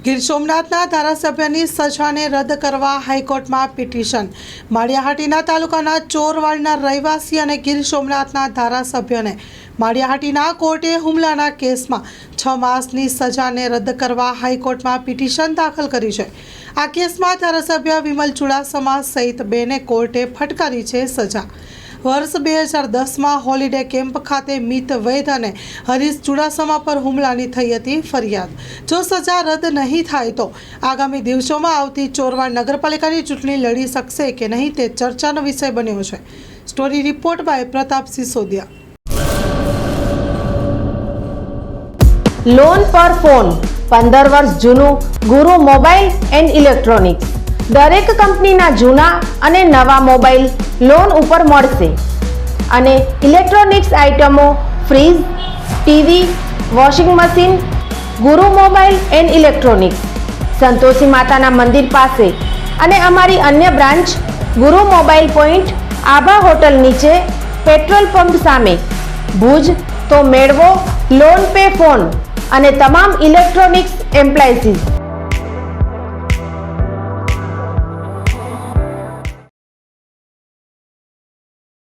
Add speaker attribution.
Speaker 1: ગીર સોમનાથના ધારાસભ્યની સજાને રદ કરવા હાઈકોર્ટમાં પિટિશન। માળિયાહાટીના તાલુકાના ચોરવાડના રહેવાસી અને ગીર સોમનાથના ધારાસભ્યને માળિયાહાટીના કોર્ટે હુમલાના કેસમાં 6 માસની સજાને રદ કરવા હાઈકોર્ટમાં પિટિશન દાખલ કરી છે। આ કેસમાં ધારાસભ્ય વિમલ ચુડાસમા સહિત બેને કોર્ટે ફટકારી છે સજા। વર્ષ 2010માં હોલિડે કેમ્પ ખાતે મિત વૈદ અને હરીશ ચુડાસમા પર હુમલાની થઈ હતી ફરિયાદ। જો સજા રદ નહીં થાય તો આગામી દિવસોમાં આવતી ચોરવાડ નગરપાલિકાની ચૂંટણી લડી શકશે કે નહીં તે ચર્ચાનો વિષય બન્યો છે। Story report by Pratap Sisodiya.
Speaker 2: Loan પર ફોન 15 વર્ષ જૂનું ગુરુ મોબાઈલ એન્ડ ઇલેક્ટ્રોનિક્સ। દરેક કંપનીના જૂના અને નવા મોબાઈલ લોન ઉપર મળશે અને ઇલેક્ટ્રોનિક્સ આઇટમો ફ્રીજ, ટીવી, વોશિંગ મશીન। ગુરુ મોબાઈલ એન્ડ ઇલેક્ટ્રોનિક્સ સંતોષી માતાના મંદિર પાસે અને અમારી અન્ય બ્રાન્ચ ગુરુ મોબાઈલ પોઈન્ટ આભા હોટલ નીચે પેટ્રોલ પંપ સામે ભુજ। તો મેળવો લોન પે ફોન અને તમામ ઇલેક્ટ્રોનિક્સ એપ્લાયન્સીસ।